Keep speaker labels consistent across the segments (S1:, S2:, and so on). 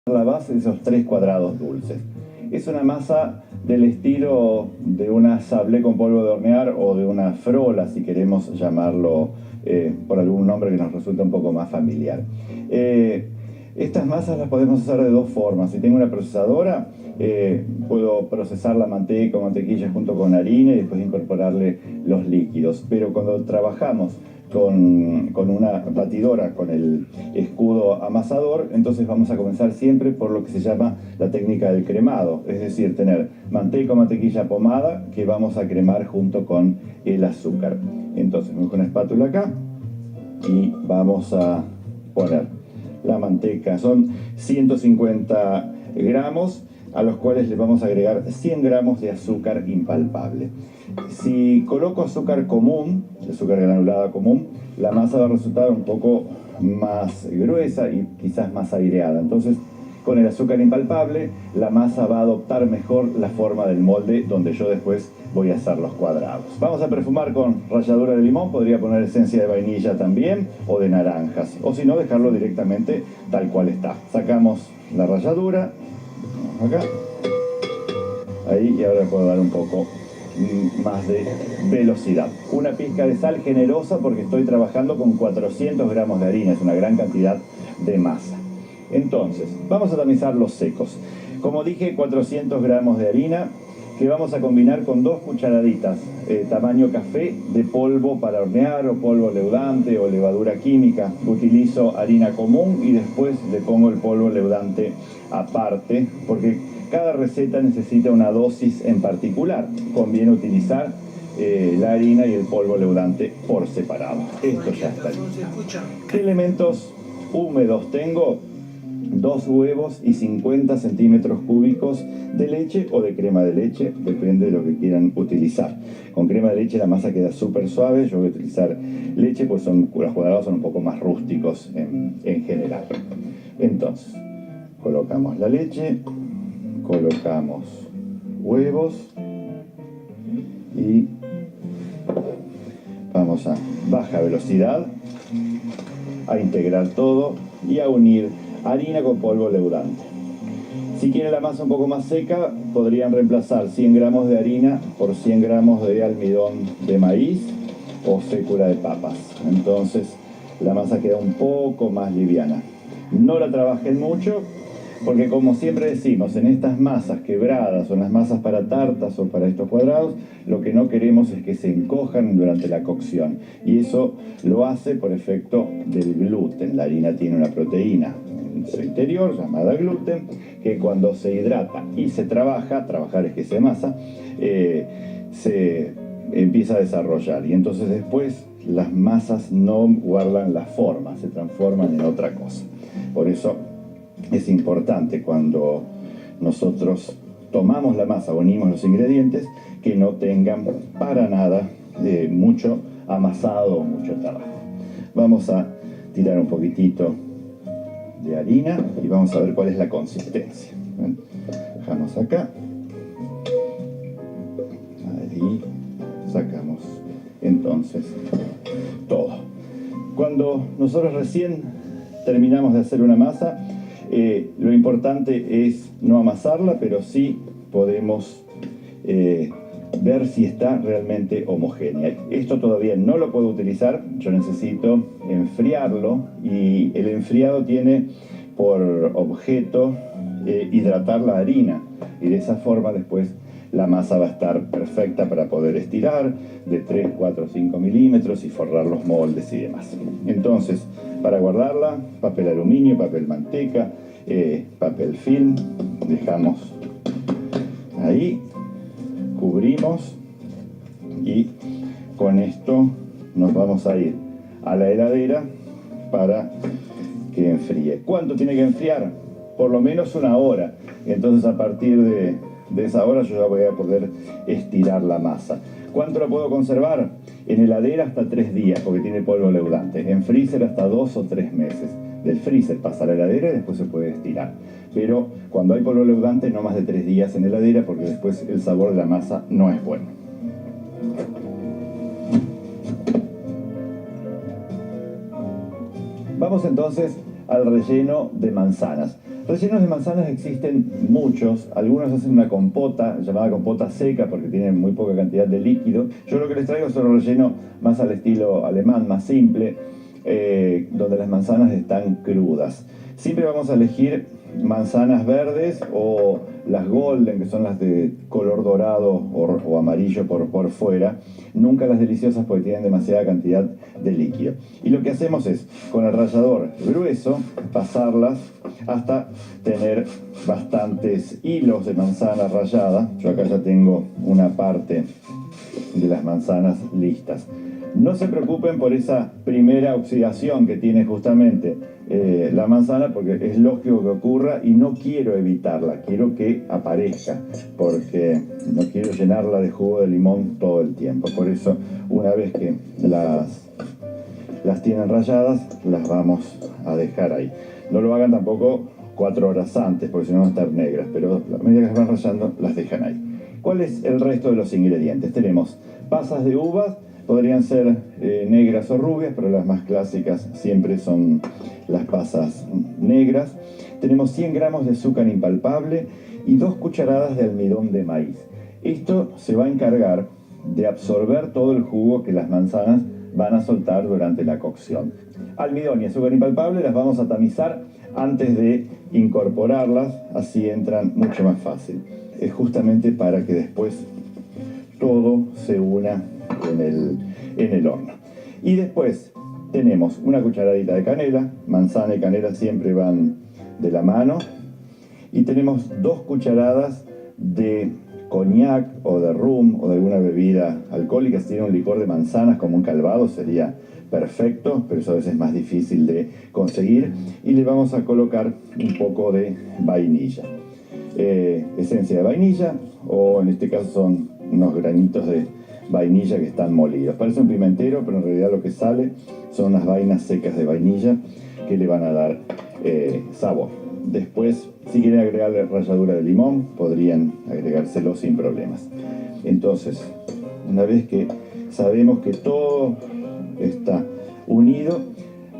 S1: la base de esos 3 cuadrados dulces. Es una masa del estilo de una sablé con polvo de hornear o de una frola, si queremos llamarlo por algún nombre que nos resulta un poco más familiar. Estas masas las podemos hacer de dos formas. Si tengo una procesadora, puedo procesar la manteca o mantequilla junto con harina y después incorporarle los líquidos. Pero cuando trabajamos con una batidora, con el escudo amasador, entonces vamos a comenzar siempre por lo que se llama la técnica del cremado, es decir, tener manteca o mantequilla pomada que vamos a cremar junto con el azúcar. Entonces, con una espátula acá y vamos a poner la manteca. Son 150 gramos, a los cuales le vamos a agregar 100 gramos de azúcar impalpable. Si coloco azúcar común, azúcar granulada común, la masa va a resultar un poco más gruesa y quizás más aireada. Entonces, con el azúcar impalpable, la masa va a adoptar mejor la forma del molde donde yo después voy a hacer los cuadrados. Vamos a perfumar con ralladura de limón, podría poner esencia de vainilla también, o de naranjas, o si no, dejarlo directamente tal cual está. Sacamos la ralladura, acá, ahí, y ahora puedo dar un poco más de velocidad. Una pizca de sal generosa porque estoy trabajando con 400 gramos de harina, es una gran cantidad de masa. Entonces, vamos a tamizar los secos. Como dije, 400 gramos de harina que vamos a combinar con 2 cucharaditas tamaño café de polvo para hornear o polvo leudante o levadura química. Utilizo harina común y después le pongo el polvo leudante aparte porque cada receta necesita una dosis en particular. Conviene utilizar la harina y el polvo leudante por separado. Esto ya está listo. ¿Qué elementos húmedos tengo? 2 huevos y 50 centímetros cúbicos de leche o de crema de leche, depende de lo que quieran utilizar. Con crema de leche la masa queda súper suave, yo voy a utilizar leche, pues los cuadrados son un poco más rústicos en general. Entonces, colocamos la leche, colocamos huevos y vamos a baja velocidad a integrar todo y a unir harina con polvo leudante. Si quieren la masa un poco más seca, podrían reemplazar 100 gramos de harina por 100 gramos de almidón de maíz o fécula de papas. Entonces la masa queda un poco más liviana. No la trabajen mucho, porque como siempre decimos, en estas masas quebradas o en las masas para tartas o para estos cuadrados, lo que no queremos es que se encojan durante la cocción. Y eso lo hace por efecto del gluten. La harina tiene una proteína en su interior llamada gluten, que cuando se hidrata y se trabaja, trabajar es que se amasa, se empieza a desarrollar. Y entonces después las masas no guardan la forma, se transforman en otra cosa. Por eso es importante cuando nosotros tomamos la masa, unimos los ingredientes, que no tengan para nada mucho amasado o mucho trabajo. Vamos a tirar un poquitito de harina y vamos a ver cuál es la consistencia. Dejamos acá. Ahí sacamos entonces todo. Cuando nosotros recién terminamos de hacer una masa, lo importante es no amasarla, pero sí podemos ver si está realmente homogénea. Esto todavía no lo puedo utilizar, yo necesito enfriarlo y el enfriado tiene por objeto hidratar la harina y de esa forma después la masa va a estar perfecta para poder estirar de 3, 4, 5 milímetros y forrar los moldes y demás. Entonces, para guardarla, papel aluminio, papel manteca, papel film, dejamos ahí, cubrimos y con esto nos vamos a ir a la heladera para que enfríe. ¿Cuánto tiene que enfriar? Por lo menos 1 hora. Entonces a partir de esa hora yo ya voy a poder estirar la masa. ¿Cuánto lo puedo conservar? En heladera hasta 3 días, porque tiene polvo leudante. En freezer hasta 2 o 3 meses. Del freezer pasa a la heladera y después se puede estirar. Pero cuando hay polvo leudante, no más de 3 días en heladera, porque después el sabor de la masa no es bueno. Vamos entonces al relleno de manzanas. Rellenos de manzanas existen muchos, algunos hacen una compota, llamada compota seca, porque tienen muy poca cantidad de líquido. Yo lo que les traigo es un relleno más al estilo alemán, más simple, donde las manzanas están crudas. Siempre vamos a elegir manzanas verdes o las golden, que son las de color dorado o amarillo por fuera, nunca las deliciosas porque tienen demasiada cantidad de líquido. Y lo que hacemos es, con el rallador grueso, pasarlas hasta tener bastantes hilos de manzana rallada. Yo acá ya tengo una parte de las manzanas listas. No se preocupen por esa primera oxidación que tiene justamente la manzana, porque es lógico que ocurra y no quiero evitarla, quiero que aparezca, porque no quiero llenarla de jugo de limón todo el tiempo. Por eso, una vez que las tienen ralladas, las vamos a dejar ahí. No lo hagan tampoco 4 horas antes, porque si no van a estar negras, pero a medida que las van rallando, las dejan ahí. ¿Cuál es el resto de los ingredientes? Tenemos pasas de uvas, podrían ser negras o rubias, pero las más clásicas siempre son las pasas negras. Tenemos 100 gramos de azúcar impalpable y 2 cucharadas de almidón de maíz. Esto se va a encargar de absorber todo el jugo que las manzanas van a soltar durante la cocción. Almidón y azúcar impalpable las vamos a tamizar antes de incorporarlas, así entran mucho más fácil. Es justamente para que después todo se una en el horno. Y después tenemos una cucharadita de canela, manzana y canela siempre van de la mano, y tenemos 2 cucharadas de coñac o de rum o de alguna bebida alcohólica. Si tiene un licor de manzanas como un calvado sería perfecto, pero eso a veces es más difícil de conseguir. Y le vamos a colocar un poco de vainilla, esencia de vainilla, o en este caso son unos granitos de vainilla que están molidos. Parece un pimentero, pero en realidad lo que sale son unas vainas secas de vainilla que le van a dar sabor. Después, si quieren agregarle ralladura de limón, podrían agregárselo sin problemas. Entonces, una vez que sabemos que todo está unido,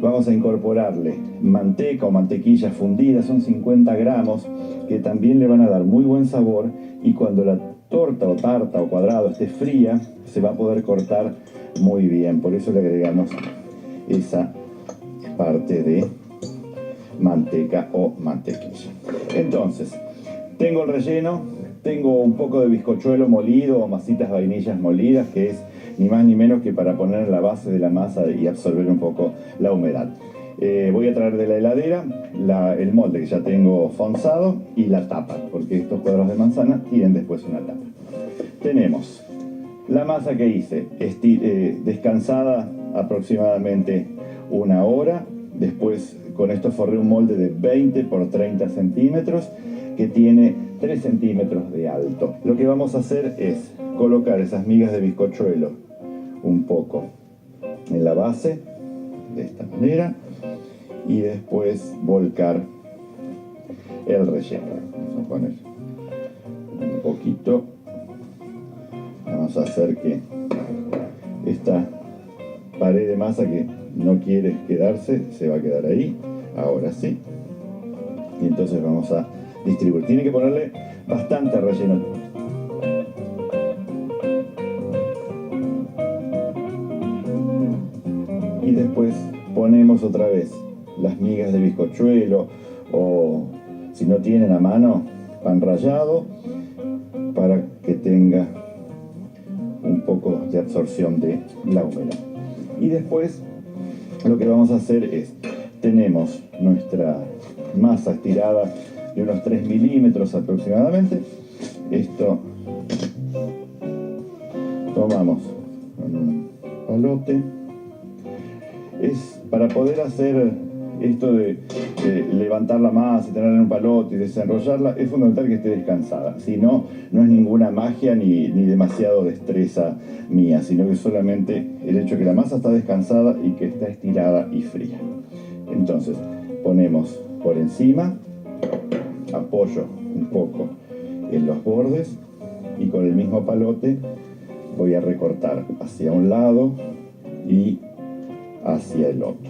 S1: vamos a incorporarle manteca o mantequilla fundida, son 50 gramos, que también le van a dar muy buen sabor, y cuando la torta o tarta o cuadrado esté fría, se va a poder cortar muy bien. Por eso le agregamos esa parte de manteca o mantequilla. Entonces, tengo el relleno, tengo un poco de bizcochuelo molido o masitas vainillas molidas, que es ni más ni menos que para poner en la base de la masa y absorber un poco la humedad. Voy a traer de la heladera el molde que ya tengo fonzado y la tapa, porque estos cuadros de manzana tienen después una tapa. Tenemos la masa que hice descansada aproximadamente 1 hora. Después con esto forré un molde de 20 por 30 centímetros que tiene 3 centímetros de alto. Lo que vamos a hacer es colocar esas migas de bizcochuelo un poco en la base, de esta manera, y después volcar el relleno. Vamos a poner un poquito. Vamos a hacer que esta pared de masa que no quiere quedarse se va a quedar ahí. Ahora sí. Y entonces vamos a distribuir. Tiene que ponerle bastante relleno. Y después ponemos otra vez las migas de bizcochuelo, o si no tienen a mano, pan rallado, para que tenga un poco de absorción de la humedad. Y después lo que vamos a hacer es, tenemos nuestra masa estirada de unos 3 milímetros aproximadamente. Esto tomamos con un palote. Es para poder hacer esto de levantar la masa y tenerla en un palote y desenrollarla, es fundamental que esté descansada. Si no, no es ninguna magia ni demasiado destreza mía, sino que solamente el hecho de que la masa está descansada y que está estirada y fría. Entonces, ponemos por encima, apoyo un poco en los bordes y con el mismo palote voy a recortar hacia un lado y hacia el otro.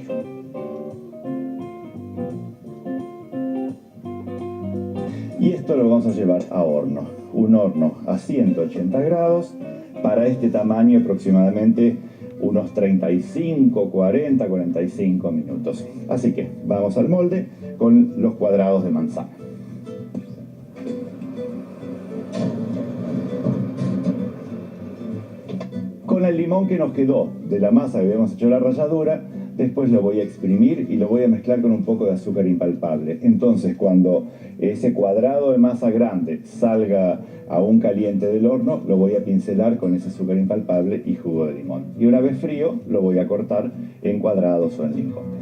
S1: Y esto lo vamos a llevar a horno. Un horno a 180 grados. Para este tamaño aproximadamente unos 35, 40, 45 minutos. Así que vamos al molde con los cuadrados de manzana. Con el limón que nos quedó de la masa que habíamos hecho la ralladura, después lo voy a exprimir y lo voy a mezclar con un poco de azúcar impalpable. Entonces, cuando ese cuadrado de masa grande salga aún caliente del horno, lo voy a pincelar con ese azúcar impalpable y jugo de limón. Y una vez frío, lo voy a cortar en cuadrados o en lingotes.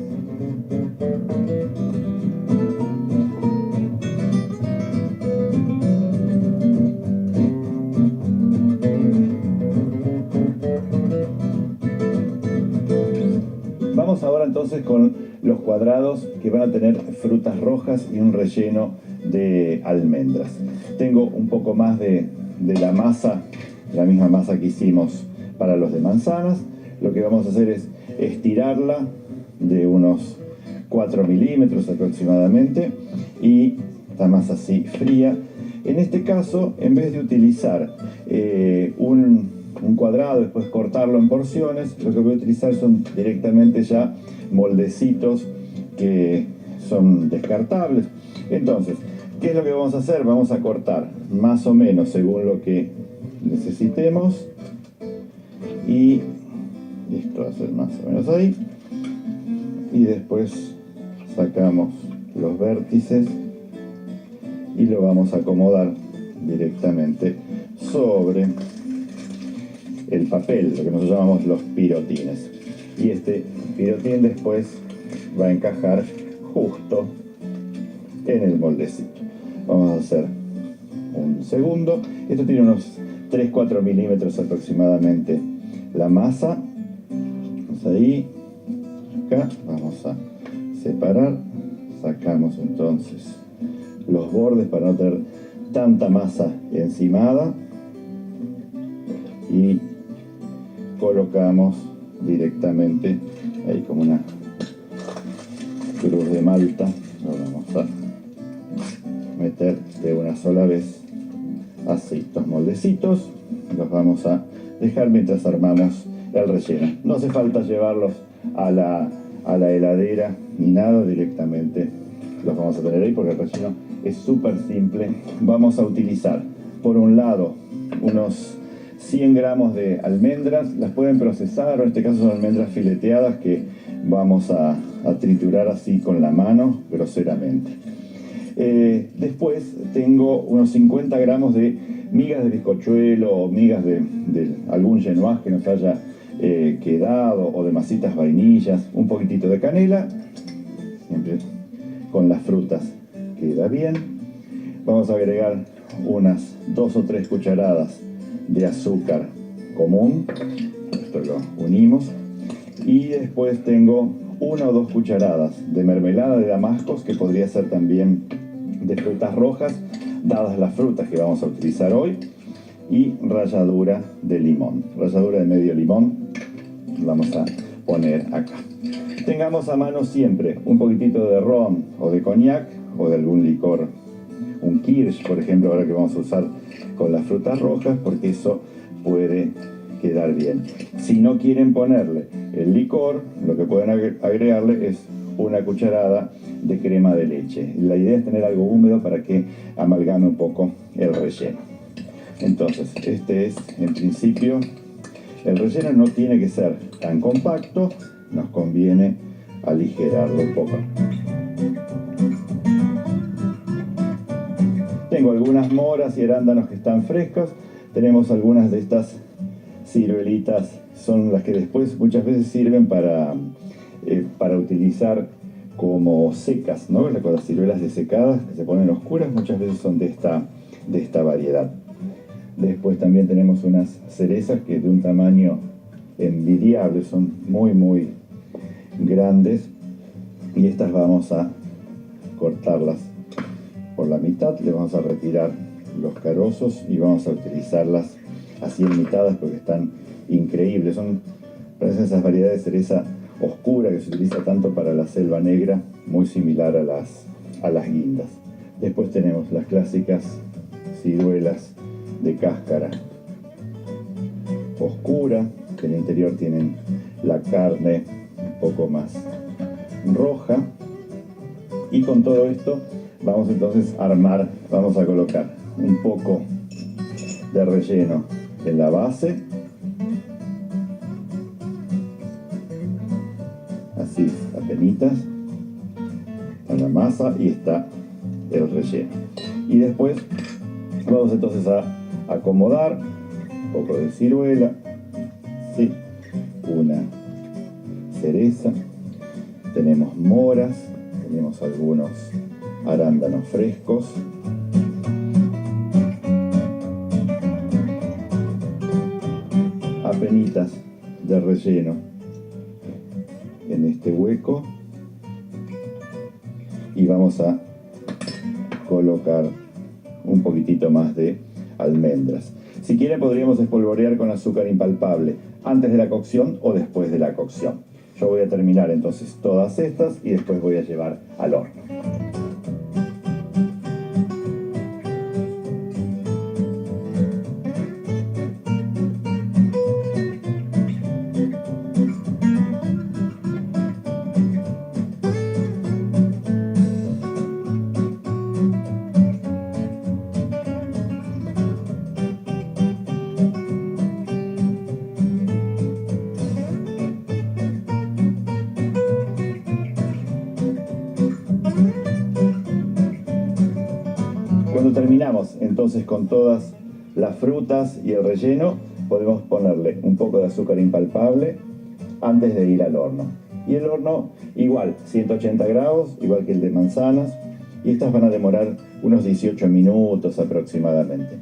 S1: Vamos ahora entonces con los cuadrados que van a tener frutas rojas y un relleno de almendras. Tengo un poco más de la masa, la misma masa que hicimos para los de manzanas. Lo que vamos a hacer es estirarla de unos 4 milímetros aproximadamente y está más así fría. En este caso, en vez de utilizar un cuadrado, después cortarlo en porciones, lo que voy a utilizar son directamente ya moldecitos que son descartables. Entonces, ¿qué es lo que vamos a hacer? Vamos a cortar más o menos según lo que necesitemos y esto va a ser más o menos ahí, y después sacamos los vértices y lo vamos a acomodar directamente sobre el papel, lo que nosotros llamamos los pirotines. Y este pirotín después va a encajar justo en el moldecito. Vamos a hacer un segundo. Esto tiene unos 3-4 milímetros aproximadamente la masa. Vamos ahí, acá, vamos a separar. Sacamos entonces los bordes para no tener tanta masa encimada y colocamos directamente ahí como una cruz de malta. Lo vamos a meter de una sola vez así. Estos moldecitos los vamos a dejar mientras armamos el relleno. No hace falta llevarlos a la heladera ni nada, directamente los vamos a tener ahí porque el relleno es súper simple. Vamos a utilizar por un lado unos 100 gramos de almendras. Las pueden procesar, o en este caso son almendras fileteadas que vamos a triturar así con la mano groseramente. Después tengo unos 50 gramos de migas de bizcochuelo o migas de algún genoise que nos haya quedado, o de masitas vainillas, un poquitito de canela, siempre con las frutas queda bien. Vamos a agregar unas 2 o 3 cucharadas de azúcar común, esto lo unimos, y después tengo 1 o 2 cucharadas de mermelada de damascos, que podría ser también de frutas rojas, dadas las frutas que vamos a utilizar hoy, y ralladura de limón, ralladura de medio limón, vamos a poner acá. Tengamos a mano siempre un poquitito de ron o de coñac o de algún licor, un kirsch por ejemplo, ahora que vamos a usar con las frutas rojas, porque eso puede quedar bien. Si no quieren ponerle el licor, lo que pueden agregarle es una cucharada de crema de leche. La idea es tener algo húmedo para que amalgame un poco el relleno. Entonces, este es en principio, el relleno no tiene que ser tan compacto, nos conviene aligerarlo un poco. Tengo algunas moras y arándanos que están frescos. Tenemos algunas de estas ciruelitas, son las que después muchas veces sirven para utilizar como secas, ¿no? Con las ciruelas desecadas que se ponen oscuras, muchas veces son de esta variedad. Después también tenemos unas cerezas que de un tamaño envidiable, son muy muy grandes, y estas vamos a cortarlas por la mitad, le vamos a retirar los carozos y vamos a utilizarlas así en mitades porque están increíbles. Parecen esas variedades de cereza oscura que se utiliza tanto para la selva negra, muy similar a las guindas. Después tenemos las clásicas ciruelas de cáscara oscura, que en el interior tienen la carne un poco más roja. Y con todo esto vamos entonces a armar, vamos a colocar un poco de relleno en la base, así apenitas en la masa, y está el relleno. Y después vamos entonces a acomodar un poco de ciruela, sí, una cereza, tenemos moras, tenemos algunos arándanos frescos, apenitas de relleno en este hueco, y vamos a colocar un poquitito más de almendras. Si quieren podríamos espolvorear con azúcar impalpable antes de la cocción o después de la cocción. Yo voy a terminar entonces todas estas y después voy a llevar al horno. Cuando terminamos entonces con todas las frutas y el relleno, podemos ponerle un poco de azúcar impalpable antes de ir al horno. Y el horno igual, 180 grados, igual que el de manzanas, y estas van a demorar unos 18 minutos aproximadamente.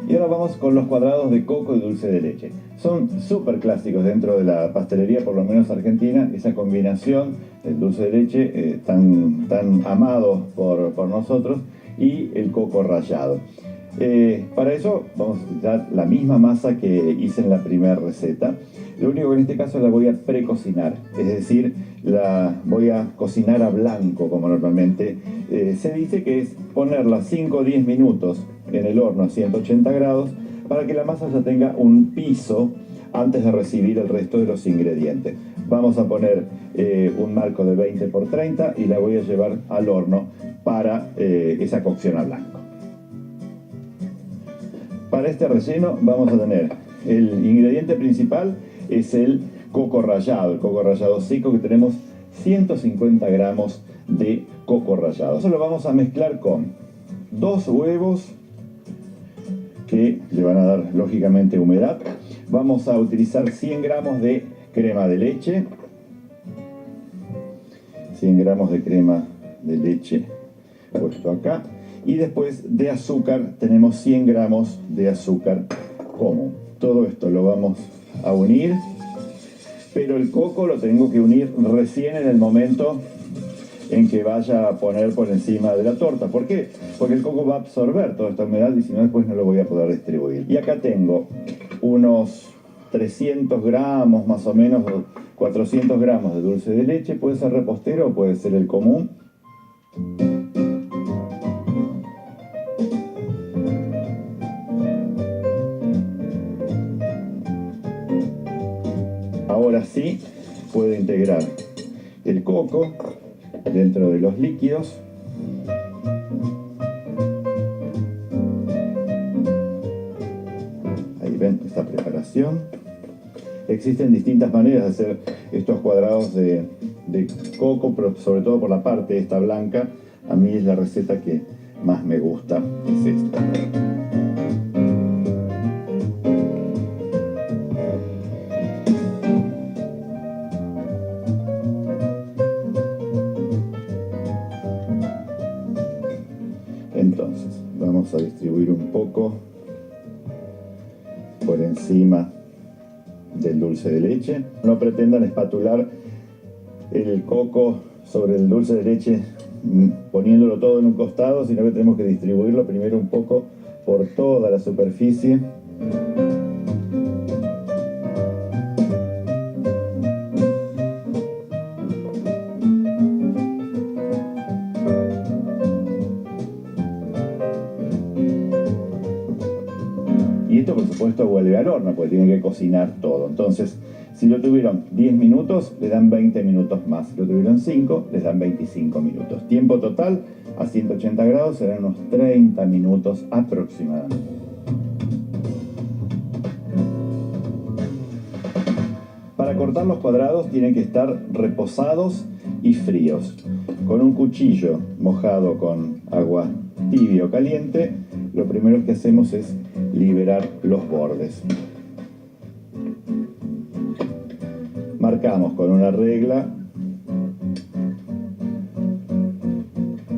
S1: Y ahora vamos con los cuadrados de coco y dulce de leche. Son súper clásicos dentro de la pastelería, por lo menos argentina, esa combinación del dulce de leche tan amado por nosotros, y el coco rallado. Para eso vamos a utilizar la misma masa que hice en la primera receta. Lo único que en este caso la voy a precocinar, es decir, la voy a cocinar a blanco como normalmente se dice, que es ponerla 5 o 10 minutos en el horno a 180 grados para que la masa ya tenga un piso antes de recibir el resto de los ingredientes. Vamos a poner un marco de 20 por 30 y la voy a llevar al horno para esa cocción a blanco. Para este relleno vamos a tener el ingrediente principal, es el coco rallado seco, que tenemos 150 gramos de coco rallado. Eso lo vamos a mezclar con 2 huevos que le van a dar lógicamente humedad. Vamos a utilizar 100 gramos de crema de leche, 100 gramos de crema de leche puesto acá, y después de azúcar tenemos 100 gramos de azúcar común. Todo esto lo vamos a unir, pero el coco lo tengo que unir recién en el momento en que vaya a poner por encima de la torta. ¿Por qué? Porque el coco va a absorber toda esta humedad y si no, después no lo voy a poder distribuir. Y acá tengo unos 300 gramos más o menos, 400 gramos de dulce de leche. Puede ser repostero o puede ser el común. Ahora sí puedo integrar el coco dentro de los líquidos. Ahí ven esta preparación. Existen distintas maneras de hacer estos cuadrados de coco, pero sobre todo por la parte esta blanca. A mí es la receta que más me gusta, es esta. Entonces, vamos a distribuir un poco por encima del dulce de leche. No pretendan espatular el coco sobre el dulce de leche poniéndolo todo en un costado, sino que tenemos que distribuirlo primero un poco por toda la superficie. supuesto vuelve al horno, porque tienen que cocinar todo. Entonces, si lo tuvieron 10 minutos, le dan 20 minutos más. Si lo tuvieron 5, les dan 25 minutos. Tiempo total a 180 grados serán unos 30 minutos aproximadamente. Para cortar los cuadrados tienen que estar reposados y fríos. Con un cuchillo mojado con agua tibia o caliente, lo primero que hacemos es liberar los bordes. Marcamos con una regla.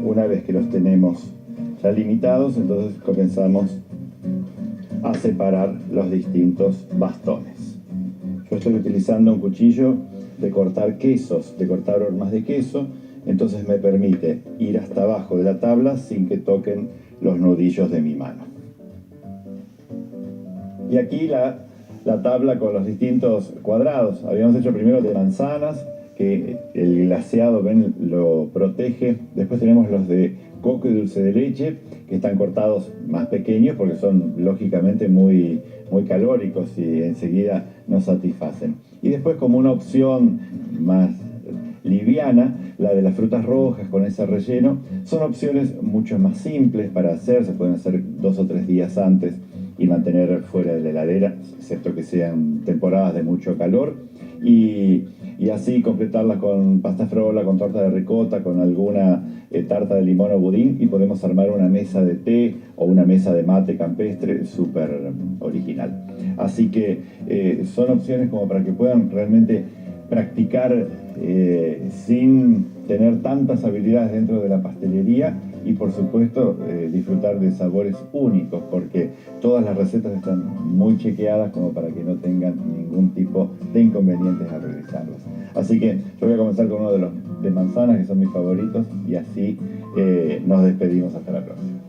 S1: Una vez que los tenemos ya limitados, entonces comenzamos a separar los distintos bastones. Yo estoy utilizando un cuchillo de cortar quesos, de cortar hormas de queso, entonces me permite ir hasta abajo de la tabla sin que toquen los nudillos de mi mano. Y aquí la tabla con los distintos cuadrados. Habíamos hecho primero de manzanas, que el glaseado, ven, lo protege. Después tenemos los de coco y dulce de leche, que están cortados más pequeños porque son lógicamente muy calóricos y enseguida nos satisfacen. Y después, como una opción más liviana, la de las frutas rojas con ese relleno. Son opciones mucho más simples para hacer, se pueden hacer 2 o 3 días antes y mantener fuera de la heladera, excepto que sean temporadas de mucho calor, y así completarlas con pasta frola, con torta de ricota, con alguna tarta de limón o budín, y podemos armar una mesa de té o una mesa de mate campestre súper original. Así que son opciones como para que puedan realmente practicar sin tener tantas habilidades dentro de la pastelería y por supuesto disfrutar de sabores únicos, porque todas las recetas están muy chequeadas como para que no tengan ningún tipo de inconvenientes al realizarlas. Así que yo voy a comenzar con uno de los de manzanas, que son mis favoritos, y así nos despedimos hasta la próxima.